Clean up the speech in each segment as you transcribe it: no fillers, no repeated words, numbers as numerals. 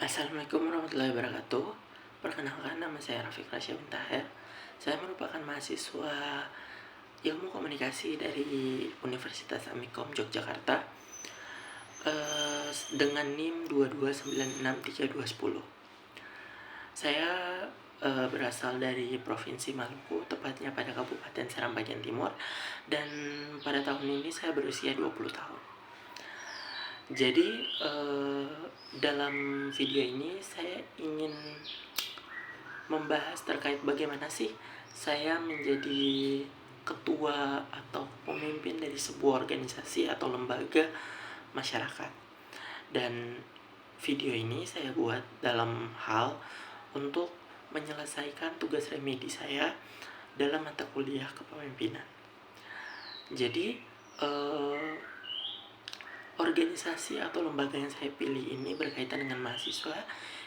Assalamualaikum warahmatullahi wabarakatuh. Perkenalkan, nama saya Rafiq Rasya bin Taher. Saya merupakan mahasiswa ilmu komunikasi dari Universitas Amikom Yogyakarta dengan NIM 22963210. Saya berasal dari Provinsi Maluku, tepatnya pada Kabupaten Seram bagian timur, dan pada tahun ini saya berusia 20 tahun. Jadi dalam video ini saya ingin membahas terkait bagaimana sih saya menjadi ketua atau pemimpin dari sebuah organisasi atau lembaga masyarakat. Dan video ini saya buat dalam hal untuk menyelesaikan tugas remedi saya dalam mata kuliah kepemimpinan. Jadi organisasi atau lembaga yang saya pilih ini berkaitan dengan mahasiswa,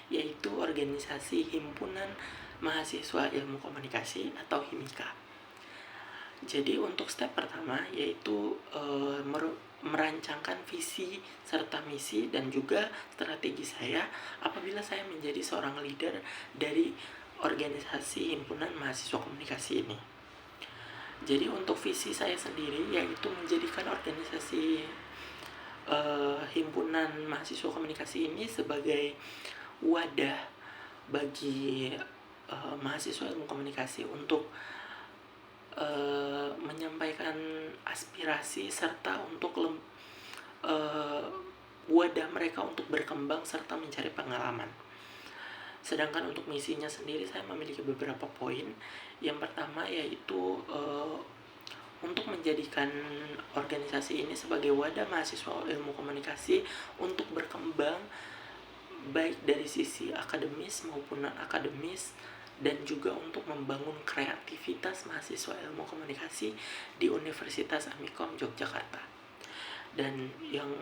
yaitu organisasi Himpunan Mahasiswa Ilmu Komunikasi atau HIMIKA. Jadi untuk step pertama yaitu merancangkan visi serta misi dan juga strategi saya apabila saya menjadi seorang leader dari organisasi Himpunan Mahasiswa Komunikasi ini. Jadi untuk visi saya sendiri yaitu menjadikan organisasi Himpunan Mahasiswa Komunikasi ini sebagai wadah bagi mahasiswa ilmu komunikasi untuk menyampaikan aspirasi serta untuk wadah mereka untuk berkembang serta mencari pengalaman. Sedangkan untuk misinya sendiri saya memiliki beberapa poin. Yang pertama yaitu untuk menjadikan organisasi ini sebagai wadah mahasiswa ilmu komunikasi untuk berkembang baik dari sisi akademis maupun non-akademis, dan juga untuk membangun kreativitas mahasiswa ilmu komunikasi di Universitas Amikom Yogyakarta. Dan yang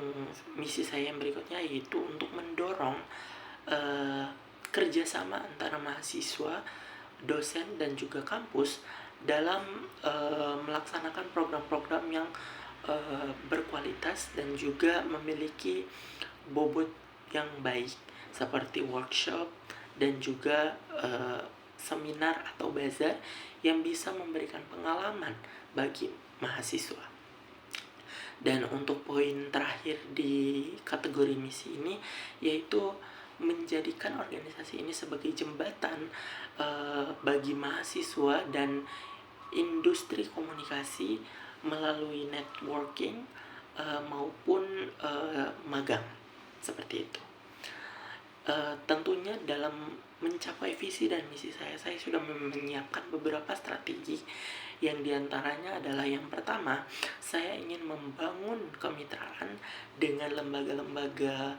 misi saya yang berikutnya yaitu untuk mendorong kerjasama antara mahasiswa, dosen, dan juga kampus dalam melaksanakan program-program yang berkualitas dan juga memiliki bobot yang baik seperti workshop dan juga seminar atau bazar yang bisa memberikan pengalaman bagi mahasiswa. Dan untuk poin terakhir di kategori misi ini yaitu menjadikan organisasi ini sebagai jembatan bagi mahasiswa dan industri komunikasi melalui networking maupun magang seperti itu. Tentunya dalam mencapai visi dan misi saya sudah menyiapkan beberapa strategi, yang diantaranya adalah yang pertama, saya ingin membangun kemitraan dengan lembaga-lembaga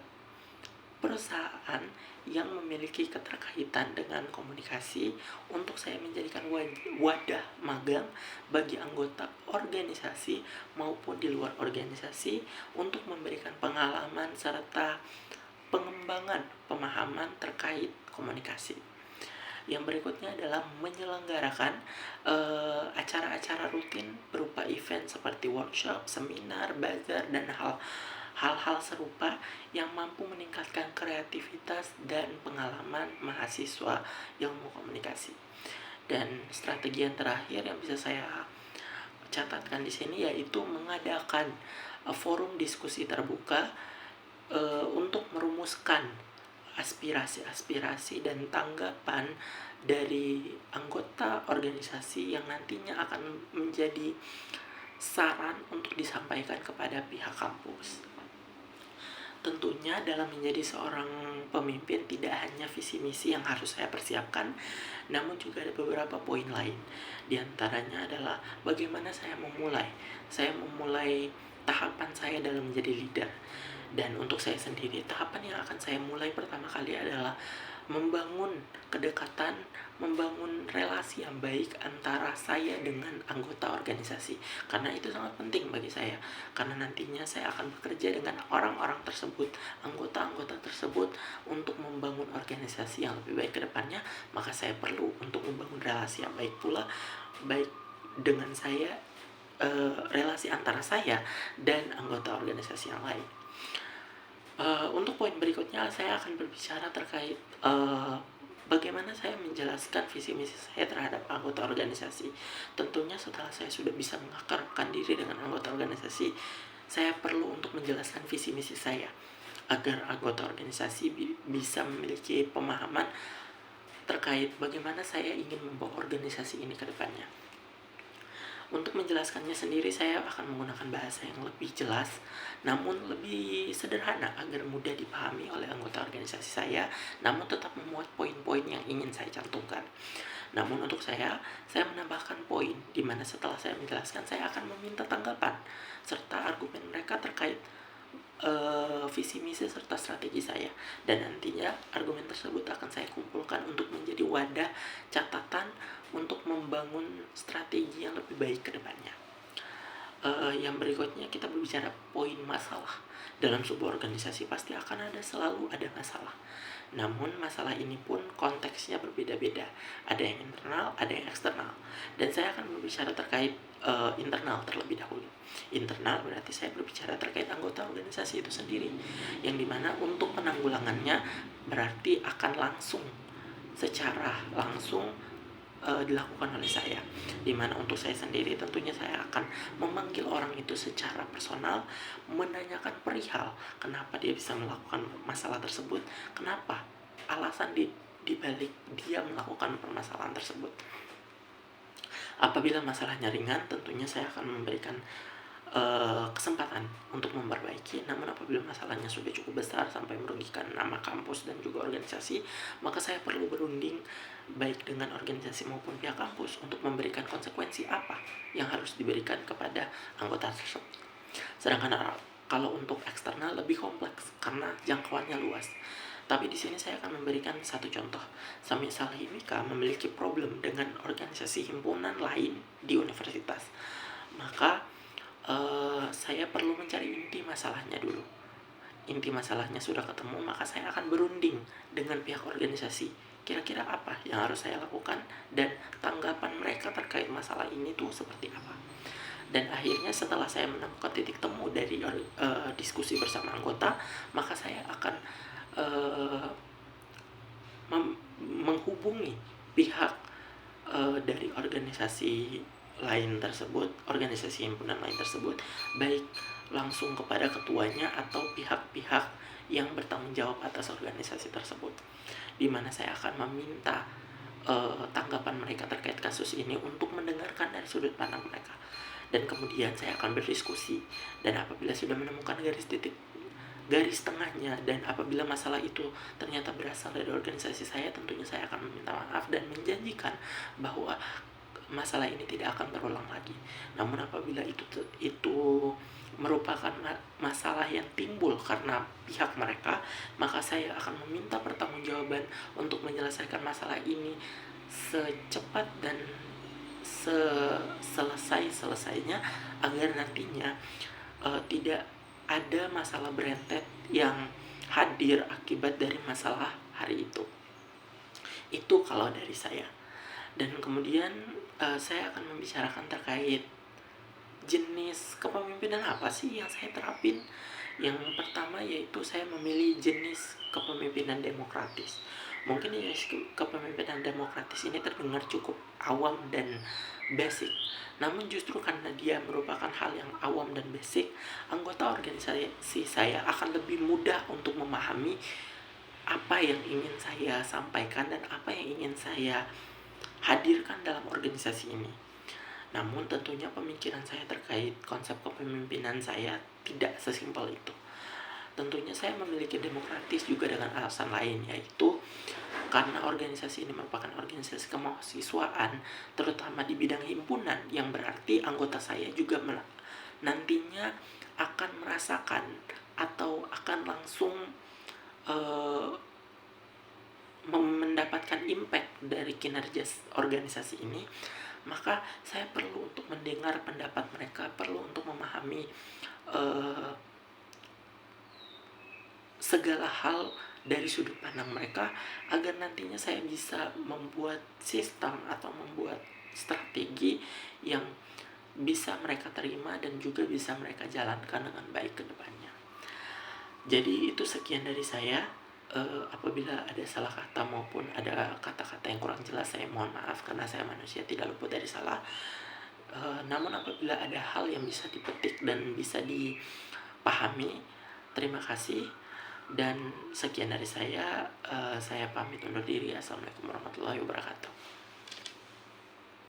perusahaan yang memiliki keterkaitan dengan komunikasi untuk saya menjadikan wadah magang bagi anggota organisasi maupun di luar organisasi untuk memberikan pengalaman serta pengembangan pemahaman terkait komunikasi. Yang berikutnya adalah menyelenggarakan acara-acara rutin berupa event seperti workshop, seminar, bazar, dan hal-hal serupa yang mampu meningkatkan kreativitas dan pengalaman mahasiswa ilmu komunikasi. Dan strategi yang terakhir yang bisa saya catatkan di sini yaitu mengadakan forum diskusi terbuka untuk merumuskan aspirasi-aspirasi dan tanggapan dari anggota organisasi yang nantinya akan menjadi saran untuk disampaikan kepada pihak kampus. Tentunya dalam menjadi seorang pemimpin tidak hanya visi misi yang harus saya persiapkan, namun juga ada beberapa poin lain. Di antaranya adalah bagaimana saya memulai tahapan saya dalam menjadi leader. Dan untuk saya sendiri, tahapan yang akan saya mulai pertama kali adalah membangun kedekatan, membangun relasi yang baik antara saya dengan anggota organisasi. Karena itu sangat penting bagi saya, karena nantinya saya akan bekerja dengan orang-orang tersebut, anggota-anggota tersebut, untuk membangun organisasi yang lebih baik ke depannya. Maka saya perlu untuk membangun relasi yang baik pula, baik dengan saya, relasi antara saya dan anggota organisasi yang lain. Untuk poin berikutnya berikutnya saya akan berbicara terkait bagaimana saya menjelaskan visi misi saya terhadap anggota organisasi. Tentunya setelah saya sudah bisa mengakarkan diri dengan anggota organisasi, saya perlu untuk menjelaskan visi misi saya agar anggota organisasi bisa memiliki pemahaman terkait bagaimana saya ingin membawa organisasi ini ke depannya. Untuk menjelaskannya sendiri, saya akan menggunakan bahasa yang lebih jelas, namun lebih sederhana agar mudah dipahami oleh anggota organisasi saya, namun tetap memuat poin-poin yang ingin saya cantumkan. Namun untuk saya menambahkan poin di mana setelah saya menjelaskan, saya akan meminta tanggapan serta argumen mereka terkait visi misi serta strategi saya, dan nantinya argumen tersebut akan saya kumpulkan untuk menjadi wadah catatan untuk membangun strategi yang lebih baik ke depannya. Yang berikutnya kita berbicara poin masalah. Dalam sebuah organisasi pasti akan selalu ada masalah. Namun masalah ini pun konteksnya berbeda-beda. Ada yang internal, ada yang eksternal. Dan saya akan berbicara terkait internal terlebih dahulu. Internal berarti saya berbicara terkait anggota organisasi itu sendiri, yang dimana untuk penanggulangannya berarti akan secara langsung dilakukan oleh saya, dimana untuk saya sendiri tentunya saya akan memanggil orang itu secara personal, menanyakan perihal kenapa dia bisa melakukan masalah tersebut, kenapa alasan di balik dia melakukan permasalahan tersebut. Apabila masalahnya ringan, tentunya saya akan memberikan kesempatan untuk memperbaiki. Namun apabila masalahnya sudah cukup besar sampai merugikan nama kampus dan juga organisasi, maka saya perlu berunding baik dengan organisasi maupun pihak kampus untuk memberikan konsekuensi apa yang harus diberikan kepada anggota tersebut. Sedangkan kalau untuk eksternal lebih kompleks karena jangkauannya luas. Tapi di sini saya akan memberikan satu contoh. Semisal Himika memiliki problem dengan organisasi himpunan lain di universitas, maka saya perlu mencari inti masalahnya dulu. Inti masalahnya sudah ketemu, maka saya akan berunding dengan pihak organisasi. Kira-kira apa yang harus saya lakukan dan tanggapan mereka terkait masalah ini tuh seperti apa. Dan akhirnya setelah saya menemukan titik temu dari diskusi bersama anggota, maka saya akan menghubungi pihak dari organisasi lain tersebut, organisasi himpunan lain tersebut, baik langsung kepada ketuanya atau pihak-pihak yang bertanggung jawab atas organisasi tersebut, di mana saya akan meminta tanggapan mereka terkait kasus ini untuk mendengarkan dari sudut pandang mereka, dan kemudian saya akan berdiskusi. Dan apabila sudah menemukan garis tengahnya, dan apabila masalah itu ternyata berasal dari organisasi saya, tentunya saya akan meminta maaf dan menjanjikan bahwa masalah ini tidak akan terulang lagi. Namun apabila itu merupakan masalah yang timbul karena pihak mereka, maka saya akan meminta pertanggungjawaban untuk menyelesaikan masalah ini secepat dan selesainya, agar nantinya tidak ada masalah berentet yang hadir akibat dari masalah hari itu. Itu kalau dari saya. Dan kemudian saya akan membicarakan terkait jenis kepemimpinan apa sih yang saya terapin. Yang pertama yaitu saya memilih jenis kepemimpinan demokratis. Mungkin jenis kepemimpinan demokratis ini terdengar cukup awam dan basic, namun justru karena dia merupakan hal yang awam dan basic, anggota organisasi saya akan lebih mudah untuk memahami apa yang ingin saya sampaikan dan apa yang ingin saya hadirkan dalam organisasi ini. Namun tentunya pemikiran saya terkait konsep kepemimpinan saya tidak sesimpel itu. Tentunya saya memiliki demokratis juga dengan alasan lain, yaitu karena organisasi ini merupakan organisasi kemahasiswaan, terutama di bidang himpunan, yang berarti anggota saya juga nantinya akan merasakan atau akan langsung mendapatkan impact dari kinerja organisasi ini. Maka saya perlu untuk mendengar pendapat mereka, perlu untuk memahami segala hal dari sudut pandang mereka, agar nantinya saya bisa membuat sistem atau membuat strategi yang bisa mereka terima dan juga bisa mereka jalankan dengan baik ke depannya. Jadi itu sekian dari saya. Apabila ada salah kata maupun ada kata-kata yang kurang jelas, saya mohon maaf karena saya manusia tidak luput dari salah. Namun apabila ada hal yang bisa dipetik dan bisa dipahami, terima kasih. Dan sekian dari saya pamit undur diri. Assalamualaikum warahmatullahi wabarakatuh.